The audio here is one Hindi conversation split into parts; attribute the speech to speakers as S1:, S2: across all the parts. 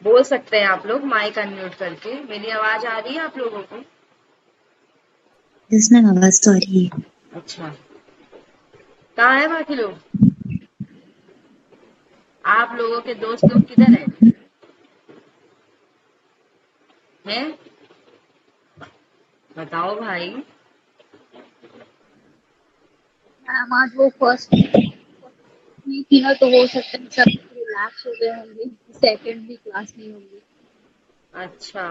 S1: बोल सकते हैं आप लोग माइक अनम्यूट करके। मेरी आवाज आ रही है आप लोगों को?
S2: यस मैम, आवाज तो आ रही है।
S1: अच्छा, कहाँ है बाकी लोग? आप लोगों के दोस्त लोग किधर हैं? बताओ भाई।
S3: मैम आज वो फर्स्ट नहीं थी ना, तो हो सकता है सब रिलैक्स हो गए होंगे, सेकंड भी क्लास नहीं होंगी।
S1: अच्छा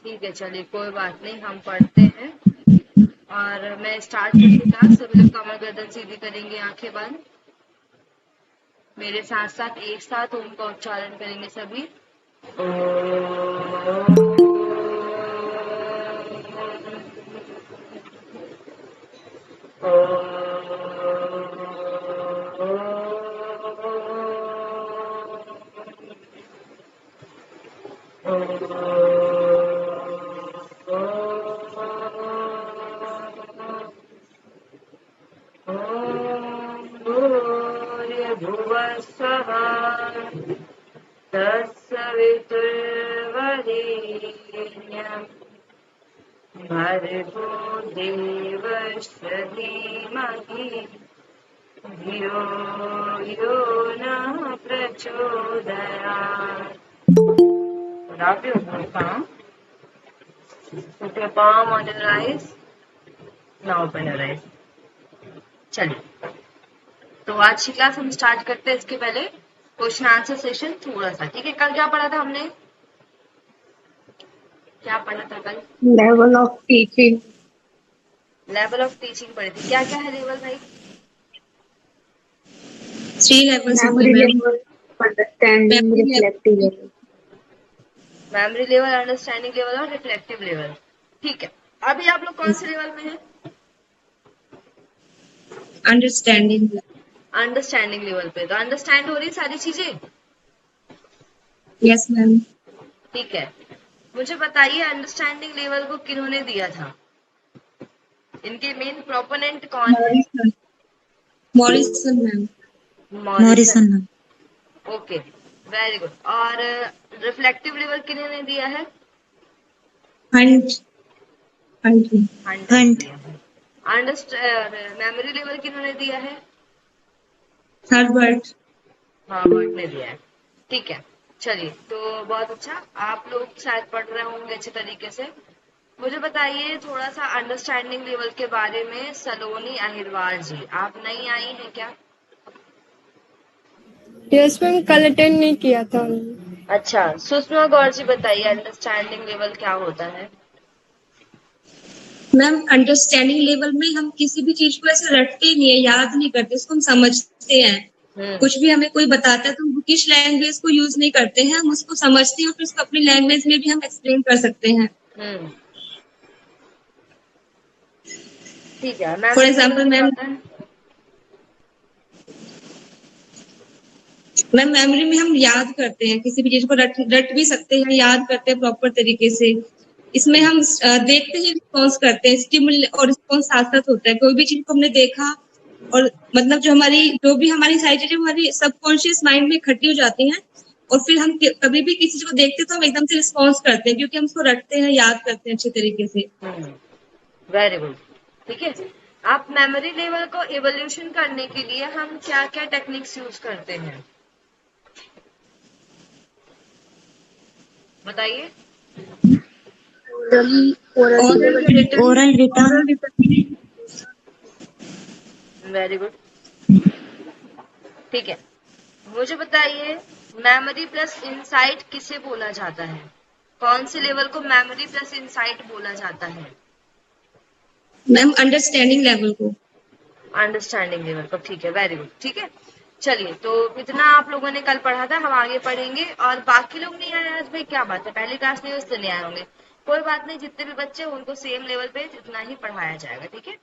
S1: ठीक है, चलिए कोई बात नहीं, हम पढ़ते हैं। और मैं स्टार्ट करती हूँ क्लास। सभी लोग कमर गर्दन सीधी करेंगे, आंखें बंद। मेरे साथ साथ एक साथ ओम का उच्चारण करेंगे सभी। भूर्भुवस्सुः तत्सवितुर्वरेण्यम् भर्गो देवस्य धीमहि धियो यो नः प्रचोदयात्। Wrap your palm. Put your palm on your eyes. Now open your eyes. चलिए, तो आज की क्लास हम स्टार्ट करते हैं। इसके पहले क्वेश्चन आंसर सेशन थोड़ा सा, ठीक है? कल क्या पढ़ा था हमने? क्या पढ़ा था कल?
S3: Level of teaching.
S1: Level of teaching पढ़ी थी। क्या क्या है लेवल भाई?
S2: 3 लेवल्स होंगे
S3: memory
S2: ma'am.
S3: Level, understanding,
S2: memory
S3: reflective
S2: level,
S3: level.
S1: Memory level, understanding level और रिफ्लेक्टिव लेवल। ठीक है, अभी आप लोग कौन से लेवल में हैं?
S2: अंडरस्टैंडिंग।
S1: अंडरस्टैंडिंग लेवल पे। तो अंडरस्टैंड हो रही सारी चीजें?
S2: Yes ma'am.
S1: ठीक है, मुझे बताइए अंडरस्टैंडिंग लेवल को किन्होंने दिया था? इनके मेन प्रोपोनेंट कौन है?
S2: Morrison. Morrison ma'am.
S1: Morrison.
S2: Morrison ma'am.
S1: Okay, very good. और रिफ्लेक्टिव लेवल किन्होंने दिया है?
S2: हंट। हंट।
S1: हंट ने
S2: हंट।
S1: दिया है। मेमोरी लेवल किन्होंने दिया है?
S2: हर्बर्ट।
S1: हार्वर्ड ने दिया है। ठीक है, चलिए तो बहुत अच्छा। आप लोग शायद पढ़ रहे होंगे अच्छे तरीके से। मुझे बताइए थोड़ा सा अंडरस्टैंडिंग लेवल के बारे में। सलोनी अहिरवार जी, आप नई आई हैं क्या?
S4: यस मैम, कल अटेंड नहीं किया था।
S1: अच्छा, सुषमा गौर जी बताइए अंडरस्टैंडिंग लेवल क्या होता है?
S2: मैम अंडरस्टैंडिंग लेवल में हम किसी भी चीज को ऐसे रटते नहीं है, याद नहीं करते, उसको हम समझते हैं। कुछ भी हमें कोई बताता है तो हम किस लैंग्वेज को यूज नहीं करते हैं, हम उसको समझते हैं और फिर उसको अपनी लैंग्वेज में भी हम एक्सप्लेन कर सकते हैं।
S1: ठीक है,
S2: फॉर
S1: मेमोरी लेवल
S2: एग्जाम्पल
S1: क्या
S2: मैम,
S1: होता है?
S2: मैम मेमोरी में हम याद करते हैं, किसी भी चीज को रट भी सकते हैं, याद करते हैं प्रॉपर तरीके से। इसमें हम देखते ही रिस्पॉन्स करते हैं, स्टिमुल और रिस्पॉन्स साथ साथ होता है। कोई भी चीज को हमने देखा और मतलब जो भी हमारी सारी चीजें हमारी सबकॉन्शियस माइंड में इकट्ठी हो जाती हैं, और फिर हम कभी भी किसी चीज को देखते हैं तो हम एकदम से रिस्पॉन्स करते हैं, क्योंकि हम उसको रटते हैं, याद करते हैं अच्छे तरीके से।
S1: Very good. ठीक है, आप मेमोरी लेवल को इवोल्यूशन करने के लिए हम क्या क्या टेक्निक्स यूज करते हैं बताइए?
S3: ओरली लेवल पे
S2: ओरल रिटर्न।
S1: Very good. ठीक है, मुझे बताइए मेमोरी प्लस इंसाइट किसे बोला जाता है? कौन से लेवल को मेमोरी प्लस इंसाइट बोला जाता है?
S2: मैम अंडरस्टैंडिंग लेवल को।
S1: अंडरस्टैंडिंग लेवल को। ठीक है, वेरी गुड। ठीक है, चलिए तो इतना आप लोगों ने कल पढ़ा था, हम आगे पढ़ेंगे। और बाकी लोग नहीं आए आज भाई, क्या बात है, पहली क्लास नहीं उससे नहीं आए होंगे। कोई बात नहीं, जितने भी बच्चे उनको सेम लेवल पे जितना ही पढ़ाया जाएगा। ठीक है,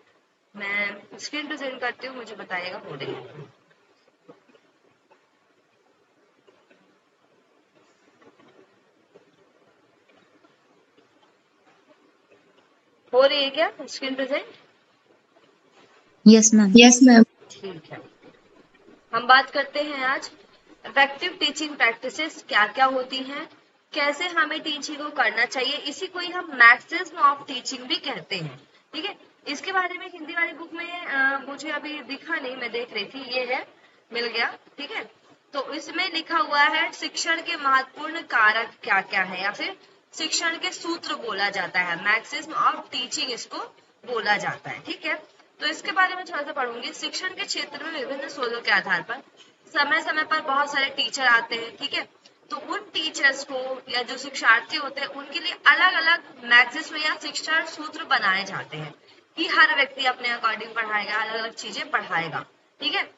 S1: मैं स्क्रीन प्रेजेंट करती हूँ, मुझे बताइएगा हो रही है। हो रही है क्या screen present?
S2: Yes ma'am. Yes ma'am.
S1: ठीक है, हम बात करते हैं आज इफेक्टिव टीचिंग प्रैक्टिसेस क्या क्या होती हैं, कैसे हमें टीचिंग को करना चाहिए, इसी को ही हम मैक्सिज्म ऑफ टीचिंग भी कहते हैं। ठीक है, इसके बारे में हिंदी वाली बुक में मुझे अभी दिखा नहीं, मैं देख रही थी, ये है, मिल गया। ठीक है, तो इसमें लिखा हुआ है शिक्षण के महत्वपूर्ण कारक क्या क्या है, या फिर शिक्षण के सूत्र बोला जाता है, मैक्सिज्म ऑफ टीचिंग इसको बोला जाता है। ठीक है, तो इसके बारे में थोड़ा सा पढ़ूंगी। शिक्षण के क्षेत्र में विभिन्न शोधों के आधार पर समय समय पर बहुत सारे टीचर आते हैं। ठीक है, तो उन टीचर्स को या जो शिक्षार्थी होते हैं उनके लिए अलग अलग मैक्सिज्म या शिक्षा सूत्र बनाए जाते हैं कि हर व्यक्ति अपने अकॉर्डिंग पढ़ाएगा, अलग अलग चीजें पढ़ाएगा। ठीक है,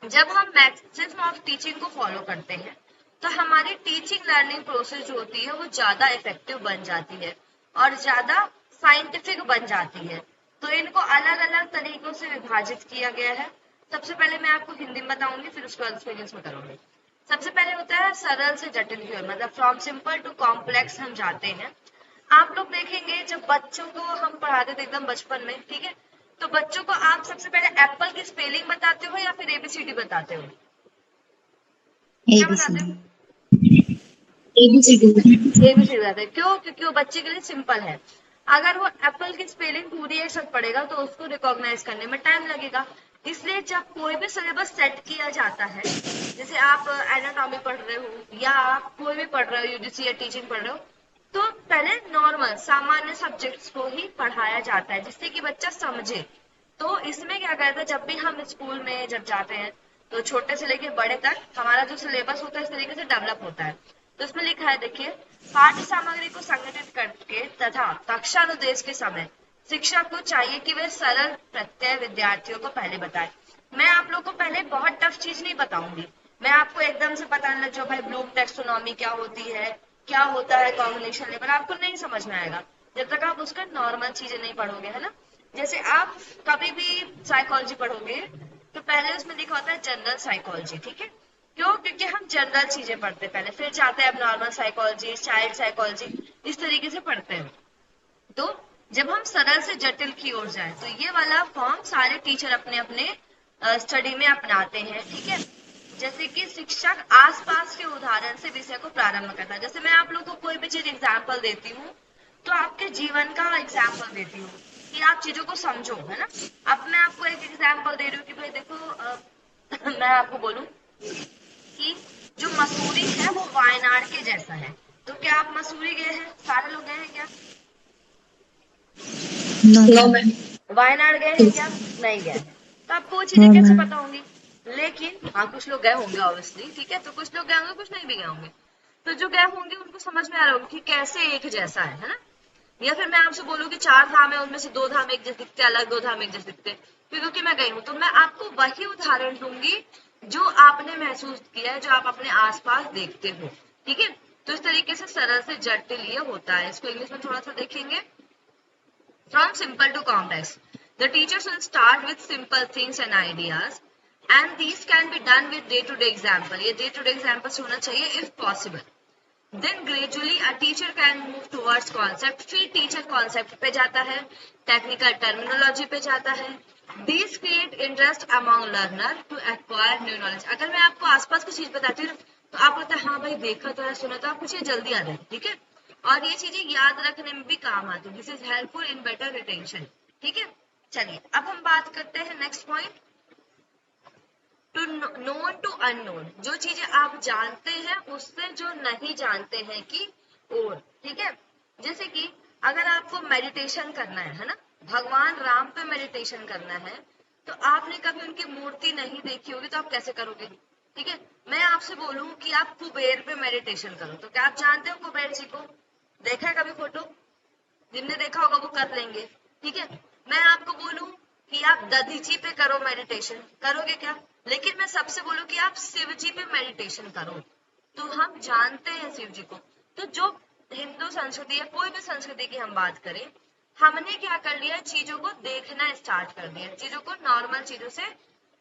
S1: जब हम मैक्सिज्म ऑफ टीचिंग को फॉलो करते हैं तो हमारी टीचिंग लर्निंग प्रोसेस जो होती है वो ज्यादा इफेक्टिव बन जाती है और ज्यादा साइंटिफिक बन जाती है। तो इनको अलग अलग तरीकों से विभाजित किया गया है। सबसे पहले मैं आपको हिंदी में बताऊंगी, फिर उसके बाद इंग्लिश में करूंगी। सबसे पहले होता है सरल से जटिल की ओर, मतलब फ्रॉम सिंपल टू कॉम्प्लेक्स हम जाते हैं। आप लोग देखेंगे जब बच्चों को हम पढ़ाते थे एकदम बचपन में, ठीक है, तो बच्चों को आप सबसे पहले एप्पल की स्पेलिंग बताते हो या फिर एबीसीडी बताते हो? क्या बताते हो?
S2: एबीसीडी
S1: एबीसीडी बताते हैं। क्यों? क्योंकि वो बच्चे के लिए सिंपल है। अगर वो एप्पल की स्पेलिंग पूरी एक साथ पढ़ेगा तो उसको रिकॉग्नाइज करने में टाइम लगेगा। इसलिए जब कोई भी सिलेबस सेट किया जाता है, जैसे आप एनाटॉमी पढ़ रहे हो या आप कोई भी पढ़ रहे हो, यूजीसी या टीचिंग पढ़ रहे हो, तो पहले नॉर्मल सामान्य सब्जेक्ट्स को ही पढ़ाया जाता है जिससे कि बच्चा समझे। तो इसमें क्या करते हैं, जब भी हम स्कूल में जब जाते हैं तो छोटे से लेके बड़े तक हमारा जो सिलेबस होता है इस तरीके से डेवलप होता है। तो इसमें लिखा है, देखिए, पाठ्य सामग्री को संगठित करके तथा कक्षानुदेश के समय शिक्षक को चाहिए कि वह सरल प्रत्यय विद्यार्थियों को पहले बताए। मैं आप लोग को पहले बहुत टफ चीज नहीं बताऊंगी, मैं आपको एकदम से पता लग जाओ भाई ब्लूम टेक्सोनॉमी क्या होती है, क्या होता है कॉम्बिनेशन लेवल, आपको नहीं समझ में आएगा जब तक आप उसका नॉर्मल चीजें नहीं पढ़ोगे, है ना। जैसे आप कभी भी साइकोलॉजी पढ़ोगे तो पहले उसमें लिखा होता है जनरल साइकोलॉजी। ठीक है, क्यों? क्योंकि हम जनरल चीजें पढ़ते पहले, फिर जाते हैं अब नॉर्मल साइकोलॉजी, चाइल्ड साइकोलॉजी, इस तरीके से पढ़ते हैं। तो जब हम सरल से जटिल की ओर जाए तो ये वाला फॉर्म सारे टीचर अपने अपने स्टडी में अपनाते हैं। ठीक है, जैसे कि शिक्षक आसपास के उदाहरण से विषय को प्रारंभ करता है। जैसे मैं आप लोगों को कोई भी चीज एग्जाम्पल देती हूँ तो आपके जीवन का एग्जाम्पल देती हूँ कि आप चीजों को समझो, है ना। अब मैं आपको एक एग्जाम्पल दे रही हूँ कि भाई देखो मैं आपको बोलूं कि जो मसूरी है वो वायनाड के जैसा है। तो क्या आप मसूरी गए हैं? सारे लोग गए हैं क्या? वायनाड गए हैं क्या? नहीं गए हैं। तो आपको वो चीजें कैसे पता होंगी? लेकिन हाँ, कुछ लोग गए होंगे ऑब्वियसली, ठीक है, तो कुछ लोग गए होंगे, कुछ नहीं भी गए होंगे। तो जो गए होंगे उनको समझ में आ रहा होगा कि कैसे एक जैसा है ना। या फिर मैं आपसे बोलूं कि 4 धाम है, उनमें से 2 धाम एक जैसे दिखते, अलग 2 धाम एक जैसे दिखते, क्योंकि मैं गई हूँ, तो मैं आपको वही उदाहरण दूंगी जो आपने महसूस किया है, जो आप अपने आसपास देखते हो। ठीक है, तो इस तरीके से सरल से जटिल ये होता है। इसको इंग्लिश में थोड़ा सा देखेंगे। From simple to complex, the teachers will start with simple things and ideas, and these can be done with day-to-day example. ये day-to-day examples होना चाहिए if possible. Then gradually a teacher can move towards concept. फिर teacher concept पे जाता है, technical terminology पे जाता है. These create interest among learner to acquire new knowledge. अगर मैं आपको आसपास की चीज बताती हूँ तो आप बोलते हैं हाँ भाई देखा तो है, सुना तो, आपको चीज जल्दी आ जाएगी। ठीक है, और ये चीजें याद रखने में भी काम आती है। This is helpful in better retention. ठीक है, चलिए अब हम बात करते हैं next point, to known to unknown. जो चीजें आप जानते हैं उससे जो नहीं जानते हैं की ओर। ठीक है, जैसे कि अगर आपको मेडिटेशन करना है ना, भगवान राम पे मेडिटेशन करना है, तो आपने कभी उनकी मूर्ति नहीं देखी होगी तो आप कैसे करोगे? ठीक है, मैं आपसे बोलूं कि आप कुबेर पे मेडिटेशन करो, तो क्या आप जानते हो कुबेर जी को? देखा है कभी फोटो? जिनने देखा होगा वो कर लेंगे। ठीक है, मैं आपको बोलूं कि आप दधीची पे करो मेडिटेशन, करोगे क्या? लेकिन मैं सबसे बोलूं कि आप शिव जी पे मेडिटेशन करो, तो हम जानते हैं शिव जी को। तो जो हिंदू संस्कृति या कोई भी संस्कृति की हम बात करें, हमने क्या कर लिया, चीजों को देखना स्टार्ट कर दिया, चीजों को नॉर्मल चीजों से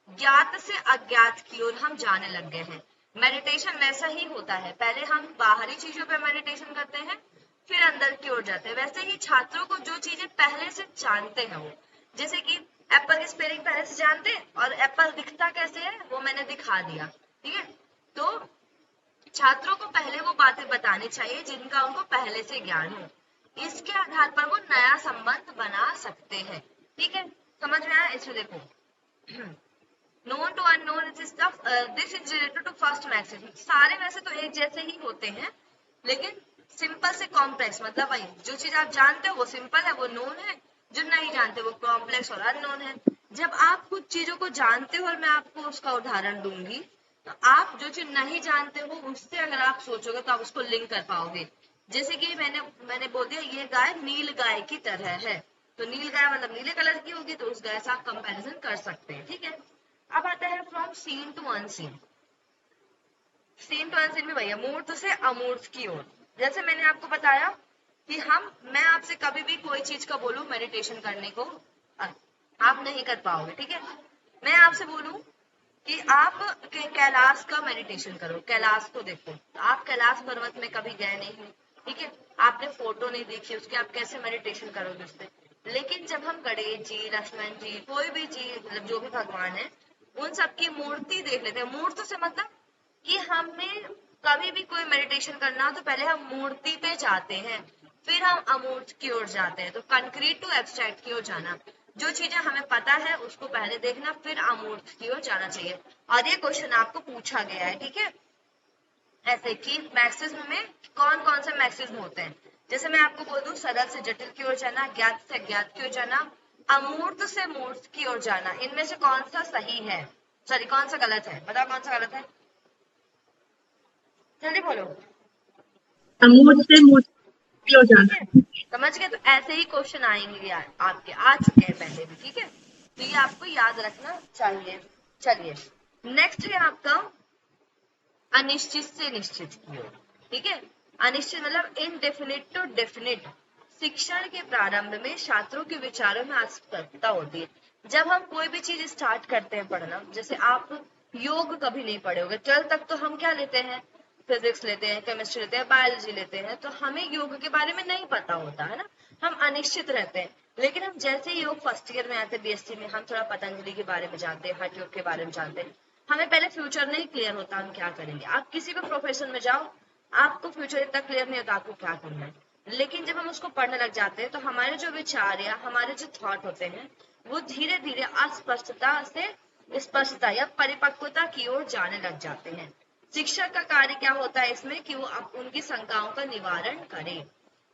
S1: ज्ञात से अज्ञात की ओर हम जाने लग गए हैं। मेडिटेशन वैसा ही होता है, पहले हम बाहरी चीजों पे मेडिटेशन करते हैं, फिर अंदर की ओर जाते हैं। वैसे ही छात्रों को जो चीजें पहले से जानते हैं वो, जैसे कि एप्पल की स्पेलिंग पहले से जानते हैं और एप्पल दिखता कैसे है वो मैंने दिखा दिया। ठीक है, तो छात्रों को पहले वो बातें बतानी चाहिए जिनका उनको पहले से ज्ञान हो, इसके आधार पर वो नया संबंध बना सकते हैं। ठीक है, समझ में आया? इसमें देखो known to unknown, this is related to first maxim. सारे वैसे तो एक जैसे ही होते हैं, लेकिन सिंपल से कॉम्प्लेक्स मतलब वही, जो चीज आप जानते हो वो सिंपल है, वो नोन है, जो नहीं जानते वो कॉम्प्लेक्स और अननोन है। जब आप कुछ चीजों को जानते हो और मैं आपको उसका उदाहरण दूंगी, तो आप जो चीज नहीं जानते हो उससे अगर आप सोचोगे तो आप उसको लिंक कर पाओगे। जैसे कि मैंने बोल दिया ये गाय नील गाय की तरह है, तो नील गाय मतलब नीले कलर की होगी, तो उस गाय से आप कंपैरिजन कर सकते हैं। ठीक है, अब आता है from seen to unseen. Seen to unseen में भैया मूर्त से अमूर्त की ओर। जैसे मैंने आपको बताया कि मैं आपसे कभी भी कोई चीज का बोलूं मेडिटेशन करने को, आप नहीं कर पाओगे। ठीक है, मैं आपसे बोलूं कि आप कैलाश का मेडिटेशन करो, कैलाश को देखो, आप कैलाश पर्वत में कभी गए नहीं हो, ठीक है, आपने फोटो नहीं देखी उसके, आप कैसे मेडिटेशन करोगे उससे? लेकिन जब हम गणेश जी, लक्ष्मण जी, कोई भी जी मतलब जो भी भगवान है, उन सबकी मूर्ति देख लेते हैं। मूर्त से मतलब कि हमें कभी भी कोई मेडिटेशन करना हो तो पहले हम मूर्ति पे जाते हैं, फिर हम अमूर्त की ओर जाते हैं। तो कंक्रीट टू एब्स्ट्रैक्ट की ओर जाना, जो चीजें हमें पता है उसको पहले देखना, फिर अमूर्त की ओर जाना चाहिए। और ये क्वेश्चन आपको पूछा गया है। ठीक है, ऐसे कि मैक्सिज्म में कौन कौन से मैक्सिज्म होते हैं, जैसे मैं आपको बोल दूं सरल से जटिल की ओर जाना, ज्ञात से अज्ञात की ओर जाना, अमूर्त से मूर्त की ओर जाना, इनमें से कौन सा सही है, सॉरी कौन सा गलत है? बताओ कौन सा गलत है, जल्दी बोलो।
S2: अमूर्त से मूर्त की ओर
S1: ठीक
S2: जाना।
S1: है, समझ गए? तो ऐसे ही क्वेश्चन आएंगे आपके, आ चुके हैं पहले भी। ठीक है, तो ये आपको याद रखना चाहिए। चलिए, नेक्स्ट है आपका अनिश्चित से निश्चित की ओर। ठीक है, अनिश्चित मतलब इनडेफिनिट टू डेफिनिट। शिक्षण के प्रारंभ में छात्रों के विचारों में अस्पष्टता होती है। जब हम कोई भी चीज स्टार्ट करते हैं पढ़ना, जैसे आप योग कभी नहीं पढ़े होगे, 12 तक तो हम क्या लेते हैं, फिजिक्स लेते हैं, केमिस्ट्री लेते हैं, बायोलॉजी लेते हैं, तो हमें योग के बारे में नहीं पता होता है ना, हम अनिश्चित रहते हैं। लेकिन हम जैसे ही योग फर्स्ट ईयर में आते हैं बीएससी में, हम थोड़ा पतंजलि के बारे में जानते हैं, हठ योग के बारे में जानते हैं, हमें पहले फ्यूचर नहीं क्लियर होता हम क्या करेंगे। आप किसी भी प्रोफेशन में जाओ, आपको फ्यूचर इतना क्लियर नहीं होता आपको क्या करना है, लेकिन जब हम उसको पढ़ने लग जाते हैं तो हमारे जो विचार या हमारे जो थॉट होते हैं वो धीरे धीरे अस्पष्टता से स्पष्टता या परिपक्वता की ओर जाने लग जाते हैं। शिक्षक का कार्य क्या होता है इसमें कि वो उनकी शंकाओं का निवारण करे।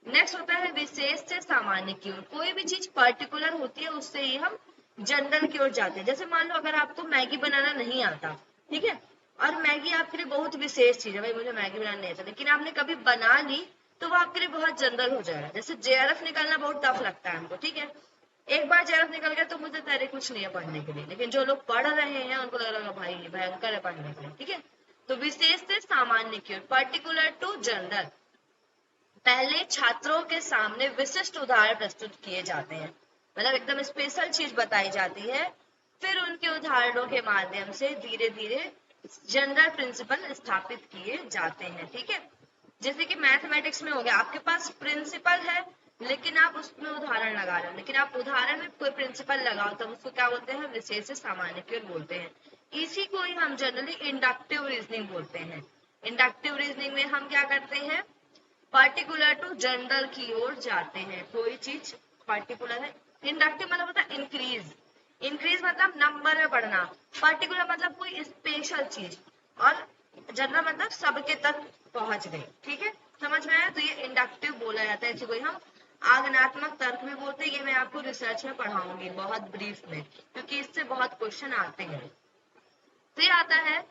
S1: नेक्स्ट होता है विशेष से सामान्य की ओर। कोई भी चीज पर्टिकुलर होती है उससे ही हम जनरल की ओर जाते हैं। जैसे मान लो अगर आपको मैगी बनाना नहीं आता, ठीक है, और मैगी आपके लिए बहुत विशेष चीज है, भाई मुझे मैगी बनाना नहीं आता, लेकिन आपने कभी बना ली तो वो आपके लिए बहुत जनरल हो जाएगा। जैसे जेआरएफ निकालना बहुत टफ लगता है हमको, ठीक है, एक बार जेआरएफ निकल गया तो मुझे तैयारी कुछ नहीं है पढ़ने के लिए, लेकिन जो लोग पढ़ रहे हैं उनको लग रहा भाई भयंकर है पढ़ने के लिए। ठीक है, तो विशेष से सामान्य की ओर, पर्टिकुलर टू जनरल। पहले छात्रों के सामने विशिष्ट उदाहरण प्रस्तुत किए जाते हैं, मतलब एकदम स्पेशल चीज बताई जाती है, फिर उनके उदाहरणों के माध्यम से धीरे धीरे जनरल प्रिंसिपल स्थापित किए जाते हैं। ठीक है, जैसे कि मैथमेटिक्स में हो गया, आपके पास प्रिंसिपल है लेकिन आप उसमें उदाहरण लगा रहे हो, लेकिन आप उदाहरण में कोई प्रिंसिपल लगाओ तो उसको क्या बोलते हैं, विशेष से सामान्य की ओर बोलते हैं। इसी को ही हम जनरली इंडक्टिव रीजनिंग बोलते हैं। इंडक्टिव रीजनिंग में हम क्या करते हैं, पर्टिकुलर टू जनरल की ओर जाते हैं। कोई चीज पर्टिकुलर है, इंडक्टिव मतलब होता है इंक्रीज, इंक्रीज मतलब नंबर में बढ़ना, पर्टिकुलर मतलब कोई स्पेशल चीज, और जनरल मतलब सबके तक पहुंच गई। ठीक है, समझ में आया? तो ये इंडक्टिव बोला जाता है, इसी को हम आगनात्मक तर्क में बोलते हैं। ये मैं आपको रिसर्च में पढ़ाऊंगी बहुत ब्रीफ में, क्योंकि इससे बहुत क्वेश्चन आते हैं। फिर आता है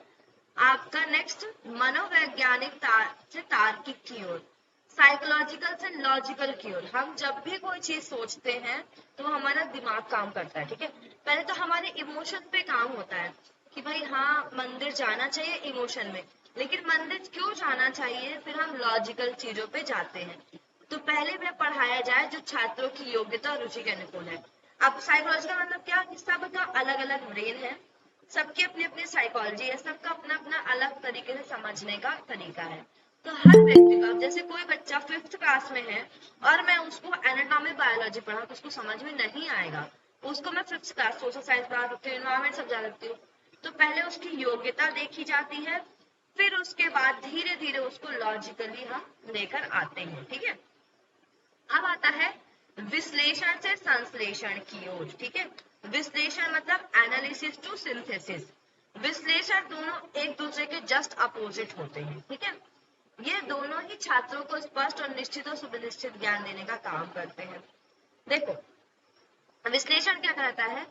S1: आपका नेक्स्ट मनोवैज्ञानिक से तार्किक की ओर, साइकोलॉजिकल से लॉजिकल की ओर। हम जब भी कोई चीज सोचते हैं तो हमारा दिमाग काम करता है। ठीक है, पहले तो हमारे इमोशन पे काम होता है कि भाई हाँ मंदिर जाना चाहिए इमोशन में, लेकिन मंदिर क्यों जाना चाहिए, फिर हम लॉजिकल चीजों पे जाते हैं। तो पहले में पढ़ाया जाए जो छात्रों की योग्यता और रुचि के अनुकूल है। अब साइकोलॉजिकल मतलब क्या, सबका अलग अलग ब्रेन है, सबकी अपनी अपनी साइकोलॉजी है, सबका अपना अपना अलग तरीके से समझने का तरीका है। तो हर व्यक्ति का, जैसे कोई बच्चा 5th क्लास में है और मैं उसको एनाटॉमी बायोलॉजी पढ़ा तो उसको समझ में नहीं आएगा, उसको मैं 5th क्लास सोशल साइंस पढ़ा सकती हूँ, एनवायरमेंट समझा सकती हूँ। तो पहले उसकी योग्यता देखी जाती है, फिर उसके बाद धीरे धीरे उसको लॉजिकली हम लेकर आते हैं, ठीक है। अब आता है विश्लेषण से संश्लेषण की ओर, ठीक है। विश्लेषण मतलब एनालिसिस टू सिंथेसिस। विश्लेषण दोनों एक दूसरे के जस्ट अपोजिट होते हैं, ठीक है। ये दोनों ही छात्रों को स्पष्ट और निश्चित और सुनिश्चित ज्ञान देने का काम करते हैं। देखो, विश्लेषण क्या करता है,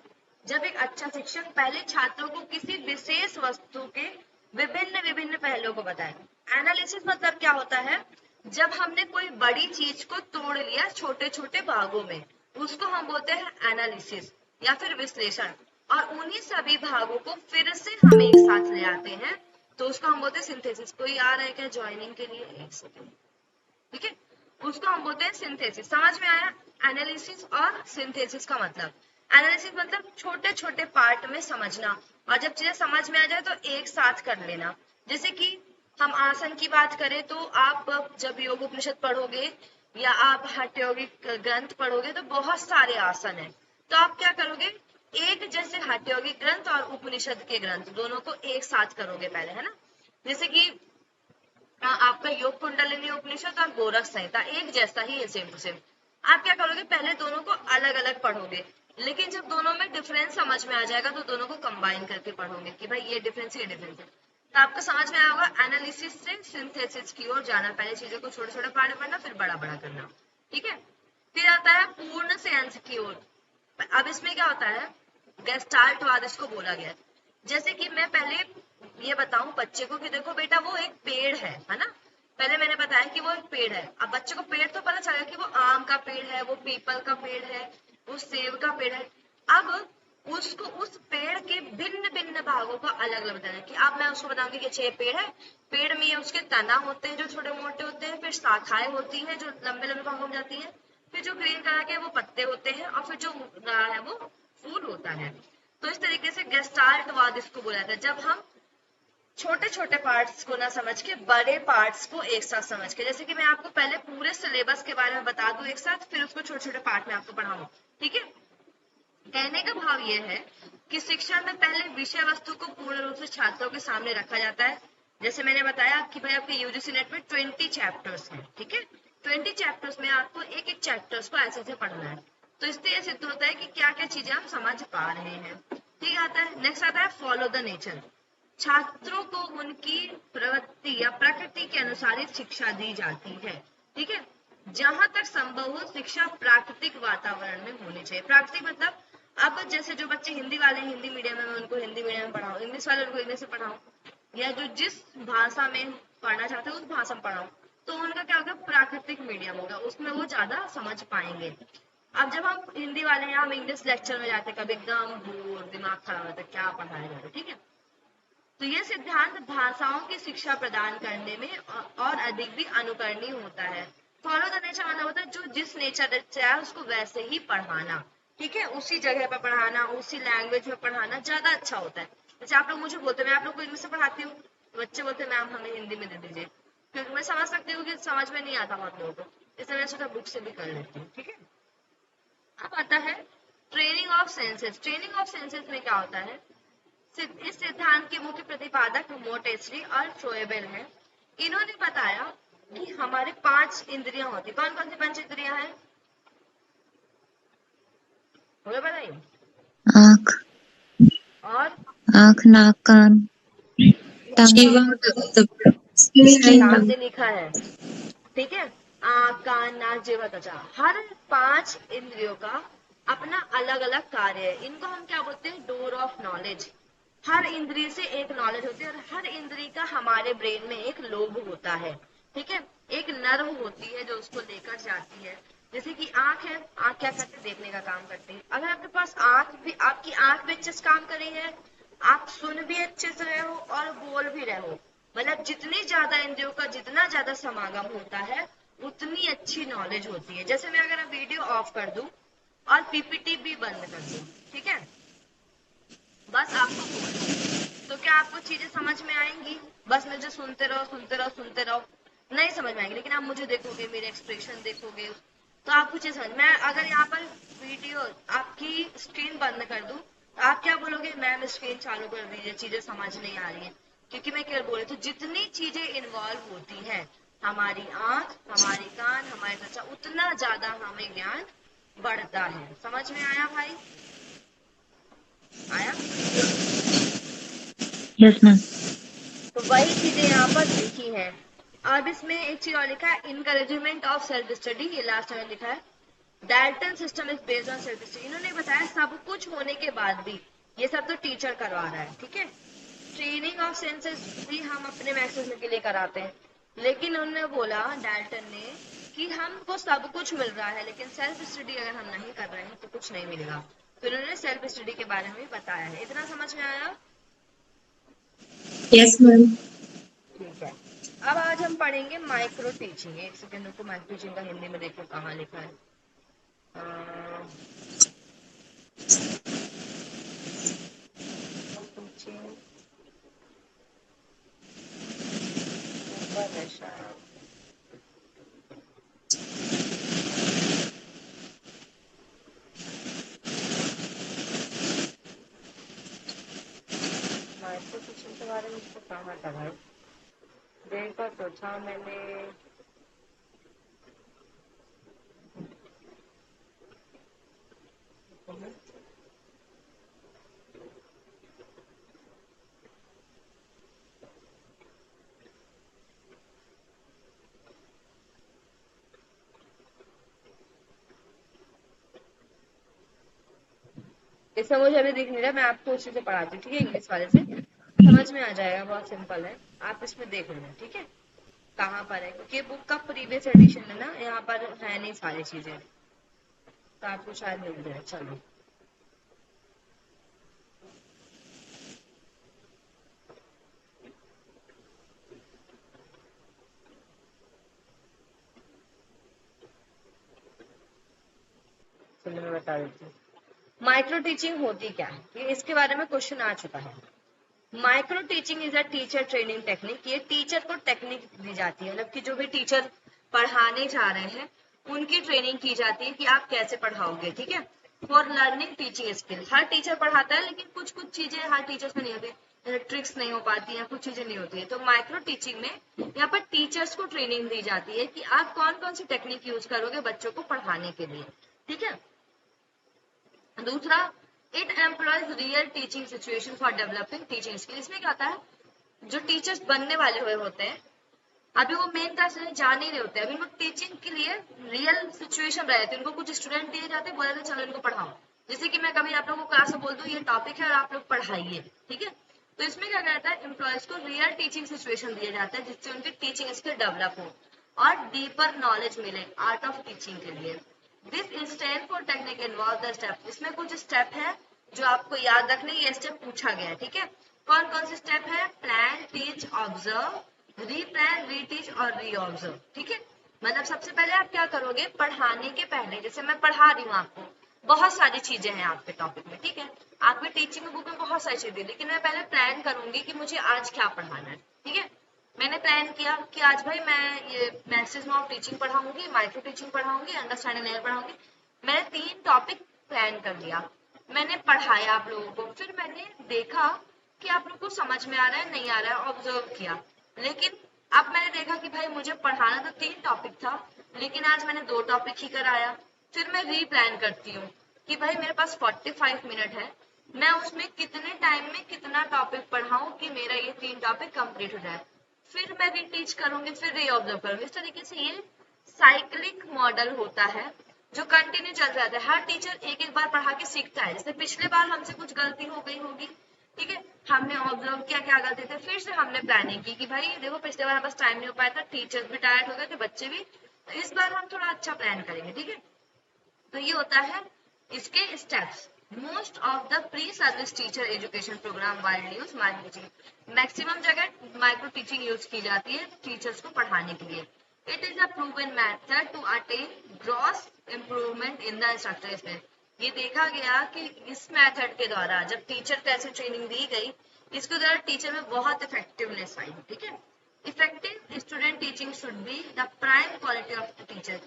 S1: जब एक अच्छा शिक्षक पहले छात्रों को किसी विशेष वस्तु के विभिन्न विभिन्न पहलुओं को बताए। एनालिसिस मतलब क्या होता है, जब हमने कोई बड़ी चीज को तोड़ लिया छोटे छोटे भागों में, उसको हम बोलते हैं एनालिसिस या फिर विश्लेषण, और उन्हीं सभी भागों को फिर से हम एक साथ ले आते हैं, तो उसको हम बोलते हैं सिंथेसिस। कोई आ रहा है क्या ज्वाइनिंग के लिए? एक सेकेंड, ठीक है। उसको हम बोलते हैं सिंथेसिस। समझ में आया एनालिसिस और सिंथेसिस का मतलब? एनालिसिस मतलब छोटे छोटे पार्ट में समझना, और जब चीजें समझ में आ जाए तो एक साथ कर लेना। जैसे कि हम आसन की बात करें तो आप जब योग उपनिषद पढ़ोगे या आप हठ यौगिक ग्रंथ पढ़ोगे तो बहुत सारे आसन है, तो आप क्या करोगे, एक जैसे हठ यौगिक ग्रंथ और उपनिषद के ग्रंथ दोनों को एक साथ करोगे पहले, है ना। जैसे कि आपका योग कुंडलिनी उपनिषद और गोरख संहिता एक जैसा ही है, सेम टू सेम। आप क्या करोगे, पहले दोनों को अलग अलग पढ़ोगे, लेकिन जब दोनों में डिफरेंस समझ में आ जाएगा तो दोनों को कंबाइन करके पढ़ोगे कि भाई ये डिफरेंस है, ये डिफरेंस है। तो आपको समझ में आया होगा एनालिसिस से सिंथेसिस की ओर जाना, पहले चीजों को छोटे छोटे पार्ट में पढ़ना, फिर बड़ा बड़ा करना, ठीक है। फिर आता है पूर्ण से अंश की ओर। अब इसमें क्या होता है, गेस्टाल्टवाद इसको बोला गया है। जैसे कि मैं पहले ये बताऊं बच्चे को कि देखो बेटा वो एक पेड़ है ना। पहले मैंने बताया कि वो एक पेड़ है। अब बच्चे को पेड़ तो पता चलेगा कि वो आम का पेड़ है, वो पीपल का पेड़ है, वो सेब का पेड़ है। अब उसको उस पेड़ के भिन्न भिन्न भागों का अलग अलग बताना है कि अब मैं उसको बताऊंगी कि अच्छा ये पेड़ है, पेड़ में उसके तना होते हैं जो छोटे मोटे होते हैं, फिर शाखाएं होती हैं जो लंबे लंबे भागों में जाती हैं, फिर जो ग्रीन कलर के वो पत्ते होते हैं, और फिर जो है वो फूल होता है। तो इस तरीके से गेस्टाल्टवाद इसको बोला जाता है, जब हम छोटे छोटे पार्ट्स को ना समझ के बड़े पार्ट्स को एक साथ समझ के। जैसे कि मैं आपको पहले पूरे सिलेबस के बारे में बता दूं एक साथ, फिर उसको छोटे छोटे पार्ट में आपको पढ़ाऊं, ठीक है। कहने का भाव यह है कि शिक्षा में पहले विषय वस्तु को पूर्ण रूप से छात्रों के सामने रखा जाता है। जैसे मैंने बताया कि भाई आपके यूजीसी नेट में 20 चैप्टर्स हैं, ठीक है। 20 चैप्टर्स में आपको एक एक चैप्टर्स को ऐसे ऐसे पढ़ना है, तो इससे यह सिद्ध होता है कि क्या क्या चीजें हम समझ पा रहे हैं, ठीक आता है। नेक्स्ट आता है फॉलो द नेचर। छात्रों को उनकी प्रवृत्ति या प्रकृति के अनुसार शिक्षा दी जाती है, ठीक है। जहां तक संभव हो शिक्षा प्राकृतिक वातावरण में होनी चाहिए। प्राकृतिक मतलब अब जैसे जो बच्चे हिंदी वाले हैं हिंदी मीडियम में, मैं उनको हिंदी मीडियम में पढ़ाऊं, इंग्लिश वाले उनको इंग्लिश में पढ़ाऊं, या जो जिस भाषा में पढ़ना चाहते हैं उस भाषा में पढ़ाऊं, तो उनका क्या होगा, प्राकृतिक मीडियम होगा, उसमें वो ज्यादा समझ पाएंगे। अब जब हम हिंदी वाले हैं, हम इंग्लिश लेक्चर में जाते कभी एकदम बोर, दिमाग खराब होता है, क्या पढ़ाया जा रहा है, ठीक है। तो यह सिद्धांत भाषाओं की शिक्षा प्रदान करने में और अधिक भी अनुकरणीय होता है। फॉलो द नेचर मतलब होता है जो जिस नेचर से है उसको वैसे ही पढ़ाना, ठीक है, उसी जगह पर पढ़ाना, उसी लैंग्वेज में पढ़ाना ज्यादा अच्छा होता है। जैसे आप लोग मुझे बोलते हैं, मैं आप लोग को इंग्लिश में पढ़ाती हूँ, बच्चे बोलते हैं मैम हमें हिंदी में दे दीजिए, क्योंकि मैं समझ सकती हूँ कि समझ में नहीं आता बहुत लोगों को, इसलिए मैं सोचा बुक से भी कर लेती हूँ, ठीक है। अब आता है training of senses. Training of senses में क्या होता है, इस सिद्धांत के मुख्य प्रतिपादक मोटेसरी और फ्रोएबल हैं। इन्होंने बताया कि हमारे 5 इंद्रियां होती, कौन कौन सी 5 इंद्रियां हैं, बोलो बताइए।
S5: आँख,
S1: और
S5: आँख, नाक, कान,
S2: जीवन
S1: नाम से लिखा है, ठीक है। आँख, कान, नाक, जिह्वा, त्वचा, हर 5 इंद्रियों का अपना अलग अलग कार्य है। इनको हम क्या बोलते हैं, डोर ऑफ नॉलेज। हर इंद्रिय से एक नॉलेज होती है, और हर इंद्रिय का हमारे ब्रेन में एक लोब होता है, ठीक है। एक नर्व होती है जो उसको लेकर जाती है। जैसे कि आंख है, आंख क्या करते हैं, देखने का काम करते हैं। अगर आपके पास आंख भी, आपकी आंख भी अच्छे से काम कर रही है, आप सुन भी अच्छे से रहे हो और बोल भी रहे हो, मतलब जितनी ज्यादा इंद्रियों का जितना ज्यादा समागम होता है उतनी अच्छी नॉलेज होती है। जैसे मैं अगर वीडियो ऑफ कर दूं और पीपीटी भी बंद कर दूं, ठीक है, बस आपको बोलना, तो क्या आपको चीजें समझ में आएंगी? बस मुझे सुनते रहो सुनते रहो सुनते रहो, नहीं समझ में आएंगी। लेकिन आप मुझे देखोगे, मेरे एक्सप्रेशन देखोगे, तो आपको चीज समझ। मैं अगर यहाँ पर वीडियो आपकी स्क्रीन बंद कर दूं तो आप क्या बोलोगे, मैम स्क्रीन चालू कर दीजिए, चीजें समझ नहीं आ रही है। क्योंकि मैं क्या बोल रही थी, जितनी चीजें इन्वॉल्व होती हैं, हमारी आंख, हमारे कान, हमारे त्वचा, उतना ज्यादा हमें ज्ञान बढ़ता है। समझ में आया भाई? आया?
S5: Yes ma'am.
S1: तो वही चीजें यहाँ पर लिखी हैं। अब इसमें एक चीज और लिखा है, इनकरेजमेंट ऑफ सेल्फ स्टडी, ये लास्ट में लिखा है। Dalton system is based on self study. इन्होंने बताया सब कुछ होने के बाद भी ये सब तो टीचर करवा रहा है, ठीक है। ट्रेनिंग ऑफ सेंसेस भी हम अपने मैसेज के लिए कराते हैं, लेकिन उन्होंने बोला, डाल्टन ने, कि हमको सब कुछ मिल रहा है लेकिन सेल्फ स्टडी अगर हम नहीं कर रहे हैं तो कुछ नहीं मिलेगा। तो इन्होंने सेल्फ स्टडी के बारे में भी बताया है। इतना समझ में आया?
S2: Yes ma'am.
S1: ठीक है। अब आज हम पढ़ेंगे माइक्रो टीचिंग। एक सेकेंड को, माइक्रो टीचिंग का हिंदी में देखो कहाँ लिखा है। टीचिंग ऊपर है शायद। माइक्रो टीचिंग के बारे में इसको कहाँ था भाई? देखा तो था मैंने। इसमें मुझे अभी दिख नहीं रहा, मैं आपको उसी से पढ़ाती हूँ, ठीक है, इंग्लिश वाले से। समझ में आ जाएगा, बहुत सिंपल है। आप इसमें देख लेना, ठीक है, कहाँ पर है, क्योंकि बुक का प्रीवियस एडिशन है ना, यहाँ पर है नहीं सारी चीजें, तो आपको शायद मिल जाए। चलो, चलो मैं बता देती हूँ माइक्रो टीचिंग होती क्या है। ये इसके बारे में क्वेश्चन आ चुका है। Micro teaching is a teacher training technique. ये टीचर को टेक्निक दी जाती है, मतलब कि जो भी टीचर पढ़ाने जा रहे हैं उनकी ट्रेनिंग की जाती है कि आप कैसे पढ़ाओगे, ठीक है। For learning teaching skill, her teacher पढ़ाता है लेकिन कुछ कुछ चीजें हर टीचर्स में नहीं होती, ट्रिक्स नहीं हो पाती हैं, कुछ चीजें नहीं होती है। तो माइक्रो टीचिंग में यहाँ पर टीचर्स को ट्रेनिंग दी जाती है कि आप कौन कौन सी टेक्निक यूज करोगे बच्चों को पढ़ाने के लिए, ठीक है। दूसरा, it employees real teaching situation for developing teaching skill. इसमें क्या होता है, जो टीचर्स बनने वाले हुए होते हैं अभी वो मेन क्लास में जा नहीं रहे होते, अभी उनको टीचिंग के लिए रियल सिचुएशन रहे थे, उनको कुछ स्टूडेंट दिए जाते, बोला था चलो इनको पढ़ाओ। जैसे कि मैं कभी आप लोगों को क्लास में बोल दूं ये टॉपिक है और आप लोग पढ़ाइए, ठीक है। तो इसमें क्या कहता है, एम्प्लॉयज को रियल टीचिंग सिचुएशन दिया जाता है जिससे उनकी टीचिंग स्किल डेवलप हो और डीपर नॉलेज मिले आर्ट ऑफ टीचिंग के लिए। This instant for technique involve the step. इसमें कुछ स्टेप है जो आपको याद रखने, ये स्टेप पूछा गया है, ठीक है। कौन कौन से स्टेप है, प्लान, टीच, ऑब्जर्व, रीप्लान, रीटीच और रीऑब्जर्व, ठीक है। मतलब सबसे पहले आप क्या करोगे, पढ़ाने के पहले, जैसे मैं पढ़ा रही हूँ आपको, बहुत सारी चीजें हैं आपके टॉपिक में, ठीक है, आपके टीचिंग बुक में बहुत सारी चीजें, लेकिन मैं पहले प्लान करूंगी कि मुझे आज क्या पढ़ाना है, ठीक है। मैंने प्लान किया कि आज भाई मैं ये मैसेज ऑफ टीचिंग पढ़ाऊंगी, माइक्रो टीचिंग पढ़ाऊंगी, अंडरस्टैंडिंग लेयर पढ़ाऊंगी। मैंने 3 टॉपिक प्लान कर लिया, मैंने पढ़ाया आप लोगों को, फिर मैंने देखा कि आप लोग को समझ में आ रहा है नहीं आ रहा है, ऑब्जर्व किया। लेकिन अब मैंने देखा कि भाई मुझे पढ़ाना तो 3 टॉपिक था, लेकिन आज मैंने 2 टॉपिक ही कराया। फिर मैं रीप्लान करती हूँ कि भाई मेरे पास 45 मिनट है, मैं उसमें कितने टाइम में कितना टॉपिक पढ़ाऊं कि मेरा ये 3 टॉपिक कंप्लीट हो जाए। फिर मैं रीटीच करूंगी, फिर रीऑब्जर्व करूंगी। इस तरीके से ये साइक्लिक मॉडल होता है जो कंटिन्यू चल जाता है। हर टीचर एक एक बार पढ़ा के सीखता है। जैसे पिछले बार हमसे कुछ गलती हो गई होगी, ठीक है, हमने ऑब्जर्व किया क्या गलती थे, फिर से हमने प्लानिंग की कि भाई देखो पिछले बार बस टाइम नहीं हो पाया था, टीचर्स भी टायर्ड हो गए थे, बच्चे भी, तो इस बार हम थोड़ा अच्छा प्लान करेंगे, ठीक है। तो ये होता है इसके steps. Most of the pre service teacher education programme widely use micro teaching. Maximum जगह माइक्रो टीचिंग यूज की जाती है टीचर्स को पढ़ाने के लिए। It is a proven method to attain gross improvement in the instructor. ये देखा गया कि इस मेथड के द्वारा जब टीचर को ऐसी ट्रेनिंग दी गई, इसके द्वारा टीचर में बहुत इफेक्टिवनेस आई, ठीक है। Effective student teaching should be the prime quality of the teacher.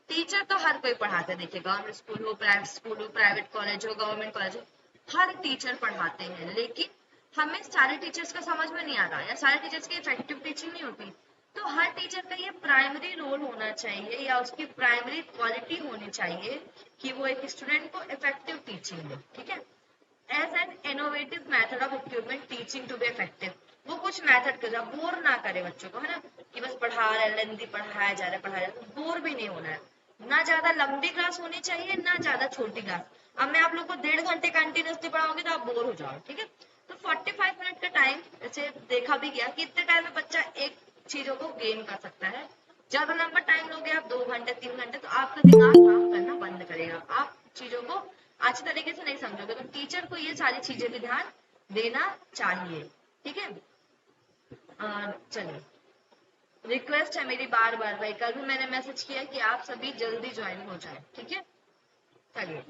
S1: Teacher तो हर कोई पढ़ाता है, देखिए गवर्नमेंट स्कूल हो, प्राइवेट स्कूल हो, प्राइवेट कॉलेज हो, गवर्नमेंट कॉलेज हो, हर टीचर पढ़ाते हैं, लेकिन हमें सारे टीचर्स का समझ में नहीं आता या सारे टीचर्स की इफेक्टिव टीचिंग नहीं होती, तो हर टीचर का ये प्राइमरी रोल होना चाहिए या उसकी प्राइमरी क्वालिटी होनी चाहिए कि वो एक स्टूडेंट को इफेक्टिव टीचिंग दे, ठीक है। As an innovative method of equipment teaching to be effective, वो कुछ मेथड के साथ बोर ना करे बच्चों को, है ना, कि बस पढ़ा रहे लेंदी पढ़ाया जा रहा है, बोर भी नहीं होना है। ना ज्यादा लंबी क्लास होनी चाहिए ना ज्यादा छोटी क्लास। अब मैं आप लोग को 1.5 घंटे कंटिन्यूसली पढ़ाऊंगी तो आप बोर हो जाओ, ठीक है। तो 45 मिनट का टाइम ऐसे देखा भी गया कि इतने टाइम में बच्चा एक चीजों को गेन कर सकता है। ज्यादा लंबा टाइम लोगे आप 2 घंटे 3 घंटे तो आपका दिमाग काम करना बंद करेगा, आप चीजों को अच्छी तरीके से नहीं समझोगे। तो टीचर को ये सारी चीजें भी ध्यान देना चाहिए, ठीक है। चलिए, रिक्वेस्ट है मेरी बार बार भाई, कल भी मैंने मैसेज किया कि आप सभी जल्दी ज्वाइन हो जाए, ठीक है। चलिए,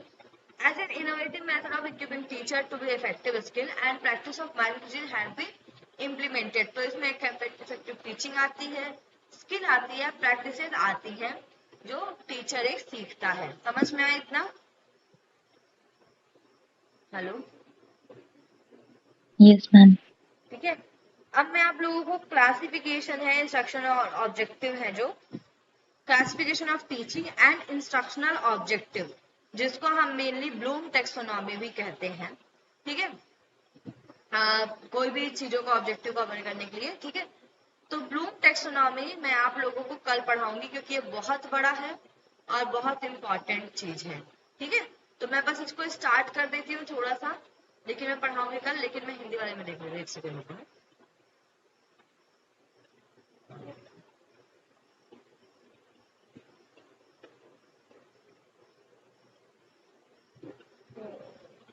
S1: as an innovative method of equipping teacher to be effective skill and practice of mind reason have been implemented. तो इसमें एक इफेक्टिव टीचिंग आती है, स्किल आती है, प्रैक्टिसेस आती है जो टीचर एक सीखता है। समझ में आया इतना? Hello,
S5: yes ma'am.
S1: ठीक है। अब मैं आप लोगों को क्लासिफिकेशन है, इंस्ट्रक्शन और ऑब्जेक्टिव है, जो classification of teaching and instructional objective, जिसको हम मेनली ब्लूम टेक्सोनॉमी भी कहते हैं, ठीक है। कोई भी चीजों को ऑब्जेक्टिव कवर करने के लिए, ठीक है। तो ब्लूम टेक्सोनॉमी मैं आप लोगों को कल पढ़ाऊंगी क्योंकि ये बहुत बड़ा है और बहुत इंपॉर्टेंट चीज है, ठीक है। तो मैं बस इसको स्टार्ट कर देती हूँ थोड़ा सा, लेकिन मैं पढ़ाऊंगी कल। लेकिन मैं हिंदी वाले में देख लूंगी, एक सेकेंड रुको।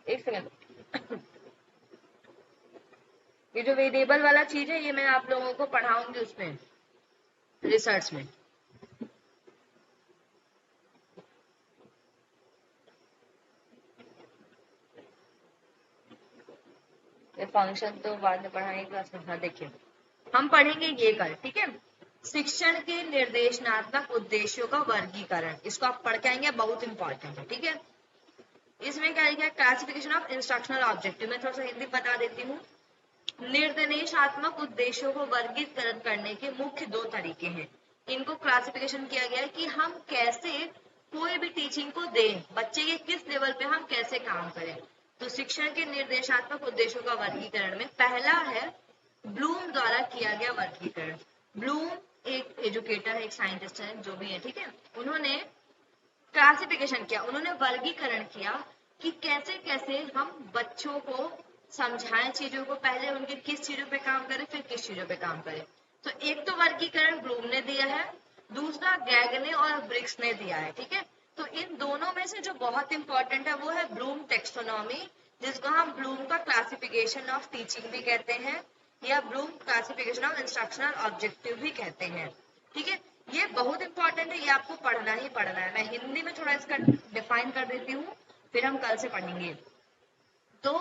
S1: एक सेकेंड। ये जो वेरिएबल वाला चीज है ये मैं आप लोगों को पढ़ाऊंगी उसमें, रिसर्च में। ये फंक्शन तो बाद में पढ़ाएंगे क्लास में। हाँ देखिए, हम पढ़ेंगे ये कल, ठीक है। शिक्षण के निर्देशनात्मक उद्देश्यों का वर्गीकरण, इसको आप पढ़ के आएंगे, बहुत इंपॉर्टेंट है, ठीक है। इसमें क्या लिखा है? Classification of instructional objective. मैं थोड़ा सा हिंदी बता देती हूँ। निर्देशात्मक उद्देश्यों को वर्गीकरण करने के मुख्य 2 तरीके हैं। इनको क्लासिफिकेशन किया गया है कि हम कैसे कोई भी टीचिंग को दें, बच्चे के किस लेवल पे हम कैसे काम करें। तो शिक्षण के निर्देशात्मक उद्देश्यों का वर्गीकरण में पहला है ब्लूम द्वारा किया गया वर्गीकरण। ब्लूम एक एजुकेटर है, एक साइंटिस्ट है, जो भी है, ठीक है। उन्होंने क्लासिफिकेशन किया, उन्होंने वर्गीकरण किया कि कैसे कैसे हम बच्चों को समझाएं चीजों को, पहले उनके किस चीजों पे काम करें फिर किस चीजों पे काम करें। तो एक तो वर्गीकरण ब्लूम ने दिया है, दूसरा गैगने और ब्रिक्स ने दिया है, ठीक है। तो इन दोनों में से जो बहुत इंपॉर्टेंट है वो है ब्लूम टेक्सोनॉमी, जिसको हम ब्लूम का क्लासिफिकेशन ऑफ टीचिंग भी कहते हैं या Bloom classification of instructional objective भी कहते हैं, ठीक है। ये बहुत इंपॉर्टेंट है, ये आपको पढ़ना ही पढ़ना है। मैं हिंदी में थोड़ा इसका डिफाइन कर देती हूँ, फिर हम कल से पढ़ेंगे। तो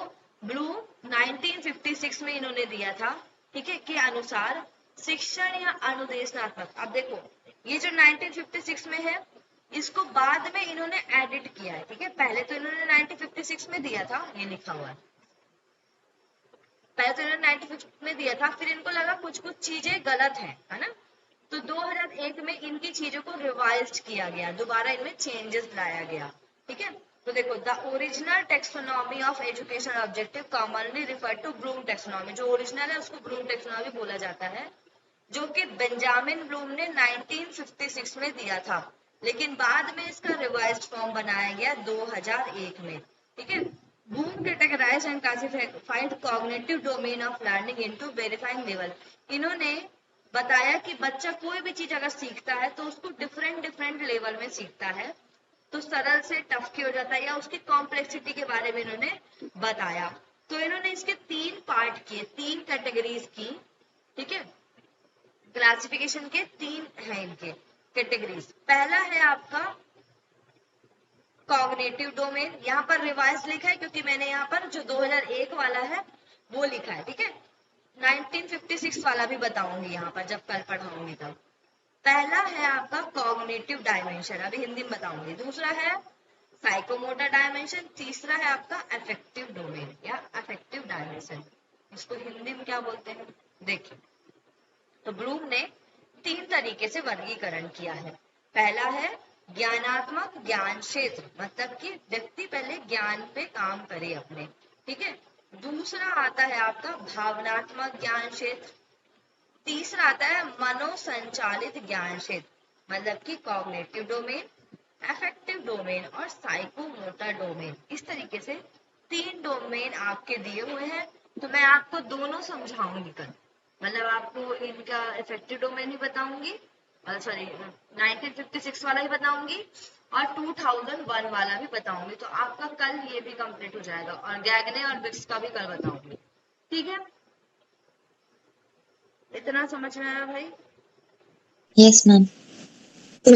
S1: ब्लूम 1956 में इन्होंने दिया था, ठीक है, के अनुसार शिक्षण या अनुदेशनात्मक। अब देखो, ये जो 1956 में है इसको बाद में इन्होंने एडिट किया है, ठीक है। पहले तो इन्होंने 1956 में दिया था, ये लिखा हुआ है, पहले तो इन्होंने 1956 में दिया था, फिर इनको लगा कुछ कुछ चीजें गलत है ना। तो 2001 में इनकी चीजों को रिवाइज किया गया, दोबारा इनमें चेंजेस लाया गया, ठीक है। तो देखो, the original taxonomy of education objective commonly refer to Bloom taxonomy. जो ओरिजिनल है उसको ब्लूम टेक्सोनॉमी बोला जाता है, जो कि बेंजामिन ब्लूम ने 1956 में दिया था, लेकिन बाद में इसका रिवाइज्ड फॉर्म बनाया गया 2001 में, ठीक है। Bloom categorized and classified cognitive domain of learning into verifying level। इन्होंने बताया कि बच्चा कोई भी चीज अगर सीखता है तो उसको डिफरेंट डिफरेंट लेवल में सीखता है, तो सरल से टफ की हो जाता है, या उसकी कॉम्प्लेक्सिटी के बारे में इन्होंने बताया। तो इन्होंने इसके 3 पार्ट किए, 3 कैटेगरीज की, ठीक है। क्लासिफिकेशन के 3 हैं इनके कैटेगरीज। पहला है आपका कॉग्निटिव डोमेन, यहाँ पर रिवाइज लिखा है क्योंकि मैंने यहाँ पर जो 2001 वाला है वो लिखा है, ठीक है। 1956 वाला भी बताऊंगी यहाँ पर जब कल पढ़ाऊंगी तब। पहला है आपका कॉग्निटिव डायमेंशन, अभी हिंदी में बताऊंगी। दूसरा है साइकोमोटर डायमेंशन, तीसरा है आपका अफेक्टिव डोमेन या अफेक्टिव डायमेंशन, इसको हिंदी में क्या बोलते हैं देखिए। तो ब्लूम ने 3 तरीके से वर्गीकरण किया है। पहला है ज्ञानात्मक ज्ञान क्षेत्र, मतलब कि व्यक्ति पहले ज्ञान पे काम करे अपने, ठीक है। दूसरा आता है आपका भावनात्मक ज्ञान क्षेत्र। तीसरा आता है मनोसंचालित ज्ञान क्षेत्र, मतलब कि कॉग्निटिव डोमेन, अफेक्टिव डोमेन और साइकोमोटर डोमेन। इस तरीके से 3 डोमेन आपके दिए हुए हैं। तो मैं आपको दोनों समझाऊंगी कल, मतलब आपको इनका इफेक्टिव डोमेन भी बताऊंगी, सॉरी 1956 वाला ही बताऊंगी और 2001 वाला भी बताऊंगी। तो आपका कल ये भी कंप्लीट हो जाएगा और गैगने और बिक्स का भी कल बताऊंगी, ठीक है। इतना समझ में आया भाई?
S5: Yes, ma'am.
S2: तो